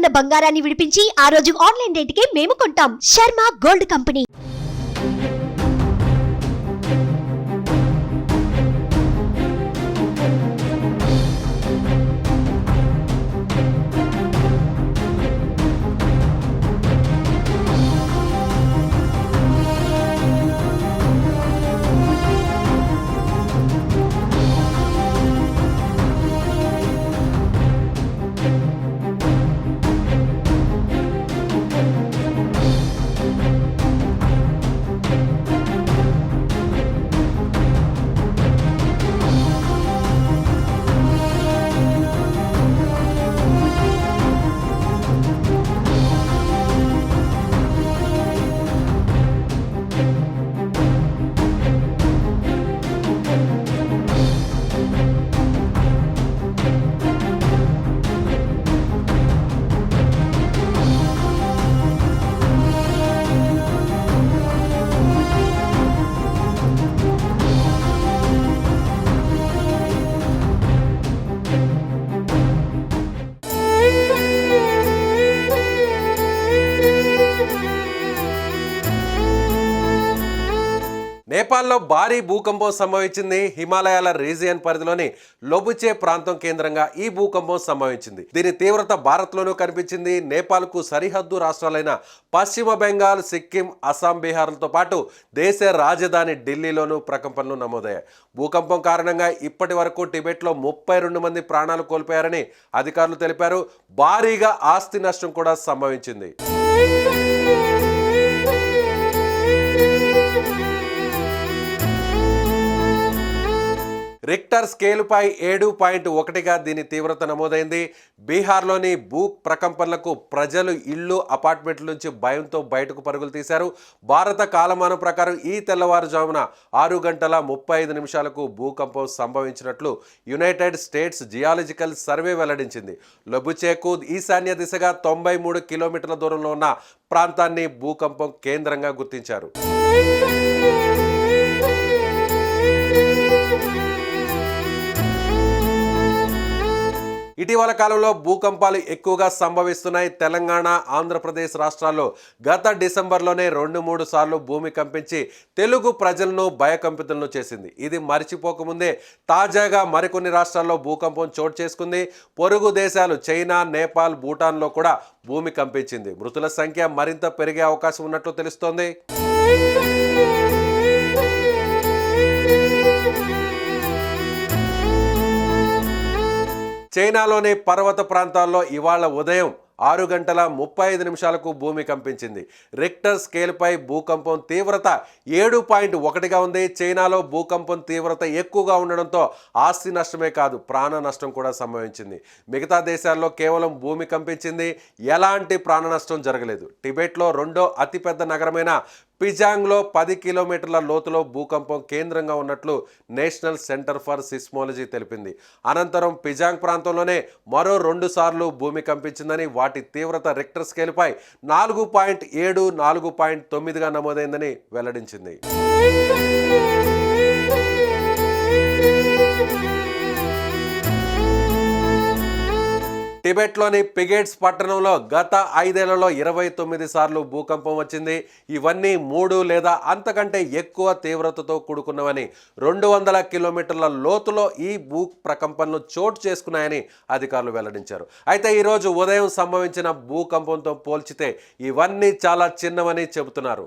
ఉన్న బంగారాన్ని విడిపించి ఆ రోజు ఆన్లైన్ రేటుకే మేము కొంటాం. Sharma gold company. నేపాల్లో భారీ భూకంపం సంభవించింది. హిమాలయాల రీజియన్ పరిధిలోని లోబుచే ప్రాంతం కేంద్రంగా ఈ భూకంపం సంభవించింది. దీని తీవ్రత భారత్లోనూ కనిపించింది. నేపాల్కు సరిహద్దు రాష్ట్రాలైన పశ్చిమ బెంగాల్, సిక్కిం, అస్సాం, బీహార్లతో పాటు దేశ రాజధాని ఢిల్లీలోనూ ప్రకంపనలు నమోదయ్యాయి. భూకంపం కారణంగా ఇప్పటి వరకు టిబెట్లో 32 మంది ప్రాణాలు కోల్పోయారని అధికారులు తెలిపారు. భారీగా ఆస్తి నష్టం కూడా సంభవించింది. రిక్టర్ స్కేలుపై 7.1గా దీని తీవ్రత నమోదైంది. బీహార్లోని భూ ప్రకంపనలకు ప్రజలు ఇళ్లు, అపార్ట్మెంట్ల నుంచి భయంతో బయటకు పరుగులు తీశారు. భారత కాలమానం ప్రకారం ఈ తెల్లవారుజామున 6:35 భూకంపం సంభవించినట్లు యునైటెడ్ స్టేట్స్ జియాలజికల్ సర్వే వెల్లడించింది. లొబుచేకు ఈశాన్య దిశగా 93 కిలోమీటర్ల దూరంలో ఉన్న ప్రాంతాన్ని భూకంపం కేంద్రంగా గుర్తించారు. ఇటీవల కాలంలో భూకంపాలు ఎక్కువగా సంభవిస్తున్నాయి. తెలంగాణ, ఆంధ్రప్రదేశ్ రాష్ట్రాల్లో గత డిసెంబర్లోనే 2-3 సార్లు భూమి కంపించి తెలుగు ప్రజలను భయకంపితులను చేసింది. ఇది మరిచిపోకముందే తాజాగా మరికొన్ని రాష్ట్రాల్లో భూకంపం చోటు చేసుకుంది. పొరుగు దేశాలు చైనా, నేపాల్, భూటాన్లో కూడా భూమి కంపించింది. మృతుల సంఖ్య మరింత పెరిగే అవకాశం ఉన్నట్లు తెలుస్తోంది. చైనాలోని పర్వత ప్రాంతాల్లో ఇవాళ ఉదయం 6:35 భూమి కంపించింది. రిక్టర్ స్కేల్పై భూకంపం తీవ్రత 7.1గా ఉంది. చైనాలో భూకంపం తీవ్రత ఎక్కువగా ఉండడంతో ఆస్తి నష్టమే కాదు, ప్రాణ నష్టం కూడా సంభవించింది. మిగతా దేశాల్లో కేవలం భూమి కంపించింది, ఎలాంటి ప్రాణ నష్టం జరగలేదు. టిబెట్లో రెండో అతిపెద్ద నగరమైన పిజాంగ్లో 10 కిలోమీటర్ల లోతులో భూకంపం కేంద్రంగా ఉన్నట్లు నేషనల్ సెంటర్ ఫర్ సిస్మోలజీ తెలిపింది. అనంతరం పిజాంగ్ ప్రాంతంలోనే మరో 2 సార్లు భూమి కంపించిందని, వాటి తీవ్రత రిక్టర్ స్కేల్పై 4.7, 4.9గా నమోదైందని వెల్లడించింది. టిబెట్లోని పిగెట్స్ పట్టణంలో గత 5 ఏళ్లలో 29 సార్లు భూకంపం వచ్చింది. ఇవన్నీ 3 లేదా అంతకంటే ఎక్కువ తీవ్రతతో కూడుకున్నవని, 200 కిలోమీటర్ల లోతులో ఈ భూ ప్రకంపనలు చోటు చేసుకున్నాయని అధికారులు వెల్లడించారు. అయితే ఈరోజు ఉదయం సంభవించిన భూకంపంతో పోల్చితే ఇవన్నీ చాలా చిన్నవని చెబుతున్నారు.